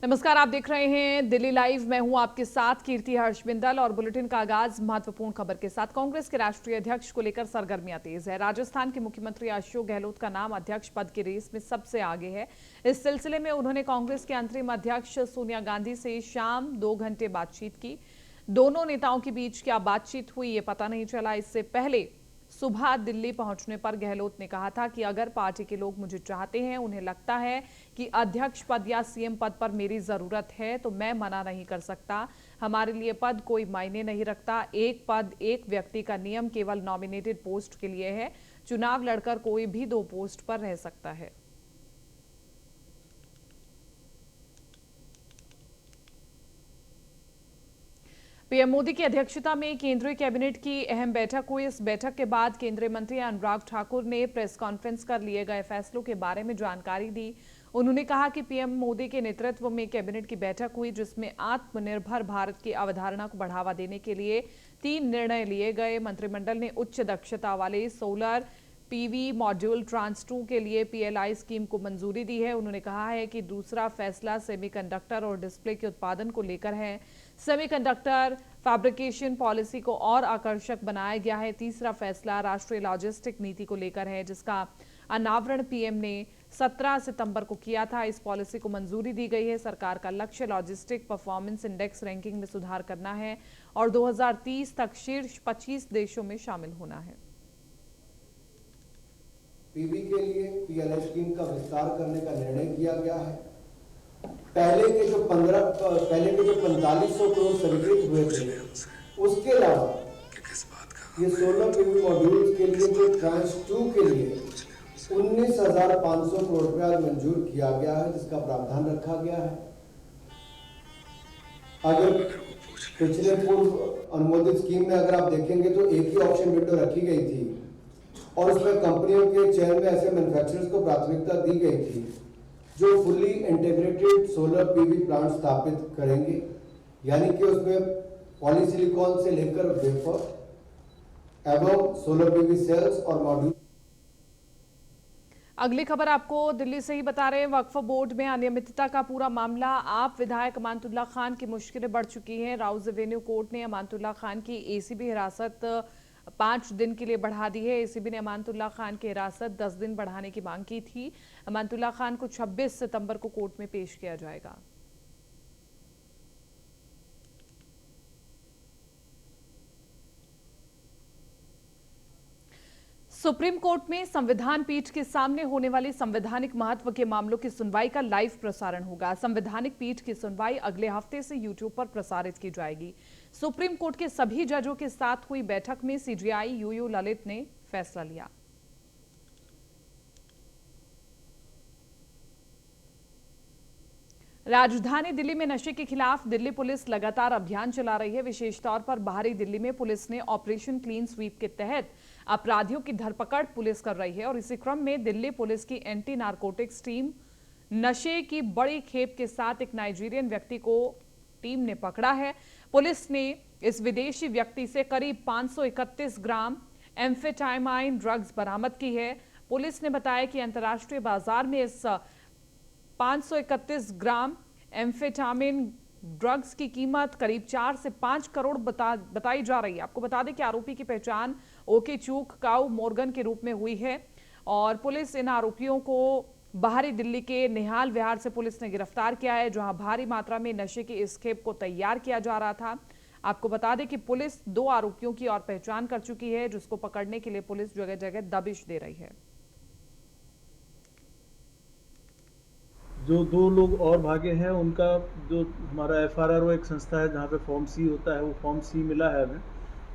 नमस्कार, आप देख रहे हैं दिल्ली लाइव। मैं हूं आपके साथ कीर्ति हर्षबिंदल और बुलेटिन का आगाज महत्वपूर्ण खबर के साथ। कांग्रेस के राष्ट्रीय अध्यक्ष को लेकर सरगर्मियां तेज है। राजस्थान के मुख्यमंत्री अशोक गहलोत का नाम अध्यक्ष पद की रेस में सबसे आगे है। इस सिलसिले में उन्होंने कांग्रेस के अंतरिम अध्यक्ष सोनिया गांधी से शाम 2 घंटे बातचीत की। दोनों नेताओं के बीच क्या बातचीत हुई ये पता नहीं चला। इससे पहले सुबह दिल्ली पहुंचने पर गहलोत ने कहा था कि अगर पार्टी के लोग मुझे चाहते हैं, उन्हें लगता है कि अध्यक्ष पद या सीएम पद पर मेरी जरूरत है, तो मैं मना नहीं कर सकता। हमारे लिए पद कोई मायने नहीं रखता। एक पद एक व्यक्ति का नियम केवल नॉमिनेटेड पोस्ट के लिए है। चुनाव लड़कर कोई भी 2 पोस्ट पर रह सकता है। पीएम मोदी की अध्यक्षता में केंद्रीय कैबिनेट की अहम बैठक हुई। इस बैठक के बाद केंद्रीय मंत्री अनुराग ठाकुर ने प्रेस कॉन्फ्रेंस कर लिए गए फैसलों के बारे में जानकारी दी। उन्होंने कहा कि पीएम मोदी के नेतृत्व में कैबिनेट की बैठक हुई, जिसमें आत्मनिर्भर भारत की अवधारणा को बढ़ावा देने के लिए 3 निर्णय लिए गए। मंत्रिमंडल ने उच्च दक्षता वाले सोलर पीवी मॉड्यूल ट्रांस 2 के लिए पीएलआई स्कीम को मंजूरी दी है। उन्होंने कहा है कि दूसरा फैसला सेमीकंडक्टर और डिस्प्ले के उत्पादन को लेकर है। सेमीकंडक्टर फैब्रिकेशन पॉलिसी को और आकर्षक बनाया गया है। तीसरा फैसला राष्ट्रीय लॉजिस्टिक नीति को लेकर है, जिसका अनावरण पीएम ने 17 सितंबर को किया था। इस पॉलिसी को मंजूरी दी गई है। सरकार का लक्ष्य लॉजिस्टिक परफॉर्मेंस इंडेक्स रैंकिंग में सुधार करना है और 2030 तक शीर्ष 25 देशों में शामिल होना है। पीवी के लिए पीएलआई स्कीम का विस्तार करने का निर्णय किया गया है। पहले के जो 4500 करोड़ स्वीकृत हुए थे, उसके अलावा ये सोलर पीवी मॉड्यूल्स के लिए जो ट्रांस 2 के लिए 19,500 करोड़ रुपया मंजूर किया गया है, जिसका प्रावधान रखा गया है। अगर पिछले पूर्व अनुमोदित स्कीम में अगर आप देखेंगे तो एक ही ऑप्शन विंडो रखी गई थी और उसमें कंपनियों के चयन में ऐसे मैन्युफैक्चरर्स को प्राथमिकता दी गई थी जो fully integrated solar PV plant स्थापित करेंगे, यानी कि उसमें पॉलीसिलिकॉन से लेकर वेफर एवं सोलर पीवी सेल्स और मॉड्यूल। अगली खबर आपको दिल्ली से ही बता रहे हैं। वक्फ बोर्ड में अनियमितता का पूरा मामला। आप विधायक अमानतुल्लाह खान की मुश्किलें बढ़ चुकी हैं। राउज एवेन्यू कोर्ट ने अमानतुल्लाह खान की एसीबी हिरासत 5 दिन के लिए बढ़ा दी है। एसीबी ने अमानतुल्लाह खान की हिरासत 10 दिन बढ़ाने की मांग की थी। अमानतुल्लाह खान को 26 सितंबर को कोर्ट में पेश किया जाएगा। सुप्रीम कोर्ट में संविधान पीठ के सामने होने वाली संवैधानिक महत्व के मामलों की सुनवाई का लाइव प्रसारण होगा। संवैधानिक पीठ की सुनवाई अगले हफ्ते से यूट्यूब पर प्रसारित की जाएगी। सुप्रीम कोर्ट के सभी जजों के साथ हुई बैठक में सीजेआई यूयू ललित ने फैसला लिया। राजधानी दिल्ली में नशे के खिलाफ दिल्ली पुलिस लगातार अभियान चला रही है। विशेष तौर पर बाहरी दिल्ली में पुलिस ने ऑपरेशन क्लीन स्वीप के तहत अपराधियों की धरपकड़ पुलिस कर रही है और इसी क्रम में दिल्ली पुलिस की एंटी नारकोटिक्स टीम नशे की बड़ी खेप के साथ एक नाइजीरियन व्यक्ति को टीम ने पकड़ा है। पुलिस ने इस विदेशी व्यक्ति से करीब 531 ग्राम एम्फेटामाइन ड्रग्स बरामद की है। पुलिस ने बताया कि अंतर्राष्ट्रीय बाजार में इस 531 ग्राम एम्फेटामिन ड्रग्स की कीमत करीब 4 से 5 करोड़ बताई जा रही है। आपको बता दें कि आरोपी की पहचान ओके चूक काउ मोर्गन के रूप में हुई है और पुलिस इन आरोपियों को बाहरी दिल्ली के निहाल विहार से पुलिस ने गिरफ्तार किया है, जहां भारी मात्रा में नशे की इस खेप को तैयार किया जा रहा था। आपको बता दें कि पुलिस 2 आरोपियों की और पहचान कर चुकी है, जिसको पकड़ने के लिए पुलिस जगह जगह दबिश दे रही है। जो 2 लोग और भागे हैं, उनका जो हमारा एफआरआरओ एक संस्था है जहाँ पे फॉर्म सी होता है, वो फॉर्म सी मिला है हमें,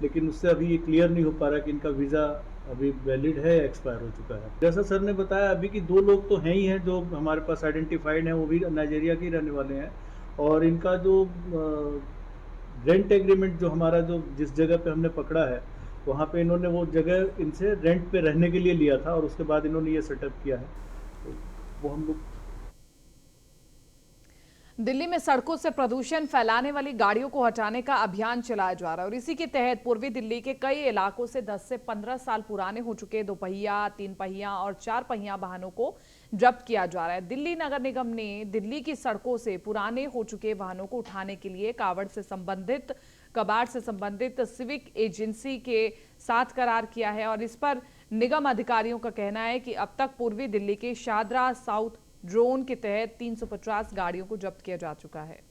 लेकिन उससे अभी ये क्लियर नहीं हो पा रहा कि इनका वीज़ा अभी वैलिड है या एक्सपायर हो चुका है। जैसा सर ने बताया अभी कि 2 लोग तो हैं ही हैं जो हमारे पास आइडेंटिफाइड हैं, वो भी नाइजीरिया के रहने वाले हैं और इनका जो रेंट एग्रीमेंट जो हमारा जो जिस जगह पे हमने पकड़ा है, वहाँ पे इन्होंने वो जगह इनसे रेंट पे रहने के लिए लिया था और उसके बाद इन्होंने ये सेटअप किया है, तो वो हम लोग। दिल्ली में सड़कों से प्रदूषण फैलाने वाली गाड़ियों को हटाने का अभियान चलाया जा रहा है और इसी के तहत पूर्वी दिल्ली के कई इलाकों से 10 से 15 साल पुराने हो चुके 2 पहिया, 3 पहिया और 4 पहिया वाहनों को जब्त किया जा रहा है। दिल्ली नगर निगम ने दिल्ली की सड़कों से पुराने हो चुके वाहनों को उठाने के लिए कबाड़ से संबंधित सिविक एजेंसी के साथ करार किया है और इस पर निगम अधिकारियों का कहना है कि अब तक पूर्वी दिल्ली के शादरा साउथ ड्रोन के तहत 350 गाड़ियों को जब्त किया जा चुका है।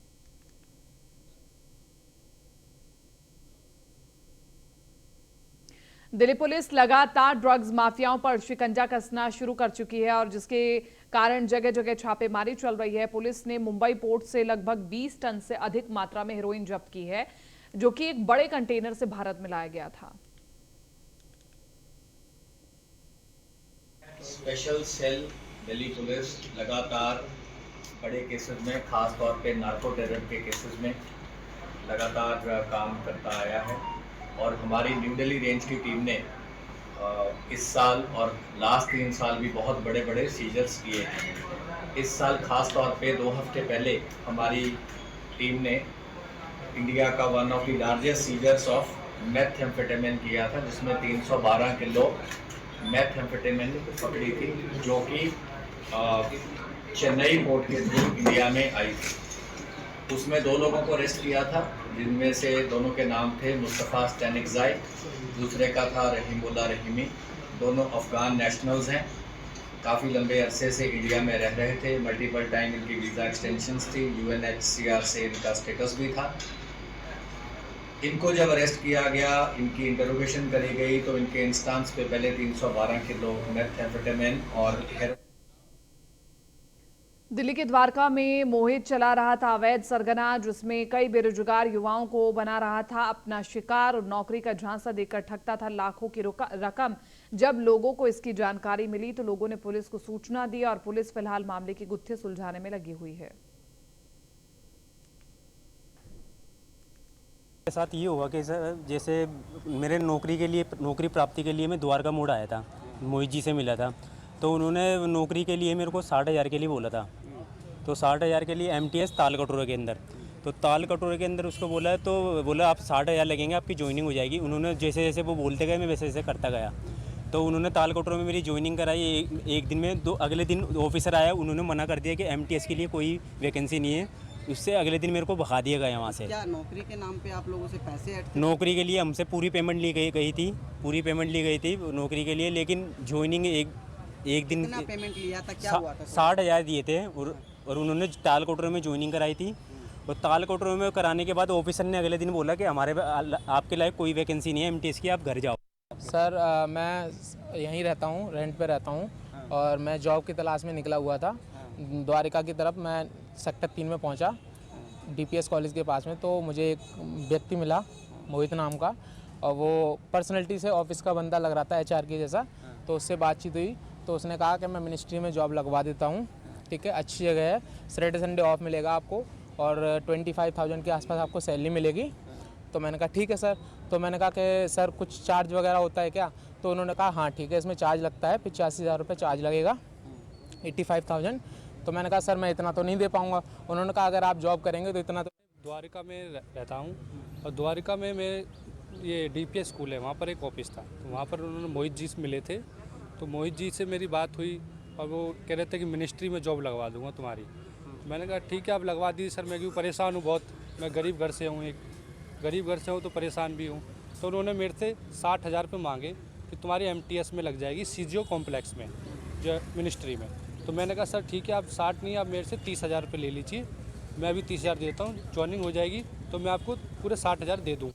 दिल्ली पुलिस लगातार ड्रग्स माफियाओं पर शिकंजा कसना शुरू कर चुकी है और जिसके कारण जगह जगह छापेमारी चल रही है। पुलिस ने मुंबई पोर्ट से लगभग 20 टन से अधिक मात्रा में हेरोइन जब्त की है, जो कि एक बड़े कंटेनर से भारत में लाया गया था। स्पेशल सेल दिल्ली पुलिस लगातार बड़े केसेस में, खास तौर पे नार्को टेरर के केसेस में लगातार काम करता आया है और हमारी न्यू दिल्ली रेंज की टीम ने इस साल और लास्ट 3 साल भी बहुत बड़े बड़े सीजर्स किए हैं। इस साल खास तौर पे 2 हफ्ते पहले हमारी टीम ने इंडिया का one of the largest seizures of methamphetamine किया था, जिसमें 312 किलो मेथएम्फेटामिन पकड़ी थी, जो कि चेन्नई पोर्ट के थ्रू इंडिया में आई थी। उसमें 2 लोगों को अरेस्ट किया था, जिनमें से दोनों के नाम थे मुस्तफ़ा स्टैनिकज़ाई, दूसरे का था रहीमुल्ला रहीमी। दोनों अफ़गान नेशनल्स हैं, काफ़ी लंबे अरसे से इंडिया में रह रहे थे, मल्टीपल टाइम इनकी वीज़ा एक्सटेंशंस थी, UNHCR से इनका स्टेटस भी था। इनको जब अरेस्ट किया गया, इनकी इंटरोगेशन करी गई तो इनके इंस्टांस पे पहले 312 किलो मेथएम्फेटामिन और दिल्ली के द्वारका में मोहित चला रहा था अवैध सरगना, जिसमें कई बेरोजगार युवाओं को बना रहा था अपना शिकार और नौकरी का झांसा देकर ठगता था लाखों की रकम। जब लोगों को इसकी जानकारी मिली तो लोगों ने पुलिस को सूचना दी और पुलिस फिलहाल मामले की गुत्थी सुलझाने में लगी हुई है। मेरे साथ ये हुआ कि सर, जैसे मेरे नौकरी प्राप्ति के लिए मैं द्वारका मोड़ आया था, मोहित जी से मिला था, तो उन्होंने नौकरी के लिए मेरे को 60,000 के लिए बोला था। तो 60,000 के लिए MTS ताल कटोरे के अंदर, तो ताल कटोरे के अंदर उसको बोला, तो बोला आप 60,000 लगेंगे, आपकी ज्वाइनिंग हो जाएगी। उन्होंने जैसे जैसे वो बोलते गए मैं वैसे वैसे करता गया। तो उन्होंने ताल कटोरे में मेरी ज्वाइनिंग कराई। एक दिन में अगले दिन ऑफिसर आया, उन्होंने मना कर दिया कि MTS के लिए कोई वैकेंसी नहीं है। उससे अगले दिन मेरे को भगा दिया गया वहाँ से। क्या नौकरी के नाम पे आप लोगों से पैसे ऐड थे? नौकरी के लिए हमसे पूरी पेमेंट ली गई थी नौकरी के लिए, लेकिन ज्वाइनिंग एक दिन कितना पेमेंट लिया था, क्या हुआ था? 60,000 दिए थे और उन्होंने ताल कटोरे में ज्वाइनिंग कराई थी। और ताल कटोरे में कराने के बाद ऑफिसर ने अगले दिन बोला कि आपके लायक कोई वैकेंसी नहीं है MTS की, आप घर जाओ। सर मैं यहीं रहता हूँ, रेंट पे रहता हूँ और मैं जॉब की तलाश में निकला हुआ था द्वारिका की तरफ। मैं सेक्टर 3 में पहुँचा, DPS कॉलेज के पास में, तो मुझे एक व्यक्ति मिला मोहित नाम का, और वो पर्सनैलिटी से ऑफिस का बंदा लग रहा था, HR के जैसा। तो उससे बातचीत हुई तो उसने कहा कि मैं मिनिस्ट्री में जॉब लगवा देता हूँ, ठीक है, अच्छी जगह है, सैटरडे संडे ऑफ मिलेगा आपको और 25,000 के आसपास आपको सैलरी मिलेगी। तो मैंने कहा ठीक है सर। तो मैंने कहा कि सर कुछ चार्ज वगैरह होता है क्या? तो उन्होंने कहा हाँ ठीक है, इसमें चार्ज लगता है, 85,000 रुपये चार्ज लगेगा, 85,000। तो मैंने कहा सर मैं इतना तो नहीं दे पाऊँगा। उन्होंने कहा अगर आप जॉब करेंगे तो इतना तो। द्वारिका में रहता हूँ और द्वारिका में मैं ये DPS स्कूल है, वहाँ पर एक ऑफिस था, तो वहाँ पर उन्होंने मोहित जी से मिले थे। तो मोहित जी से मेरी बात हुई और वो कह रहे थे कि मिनिस्ट्री में जॉब लगवा दूंगा तुम्हारी। तो मैंने कहा ठीक है आप लगवा दीजिए सर, मैं क्यों परेशान हूँ बहुत, मैं गरीब घर से हूँ तो परेशान भी हूँ। तो उन्होंने मेरे से 60,000 रुपये मांगे कि तुम्हारी MTS में लग जाएगी CGO कॉम्प्लेक्स में, जो मिनिस्ट्री में। तो मैंने कहा सर ठीक है, आप 60 नहीं, आप मेरे से 30,000 रुपये ले लीजिए, मैं अभी 30,000 देता हूँ, ज्वाइनिंग हो जाएगी तो मैं आपको पूरे 60,000 दे दूँ।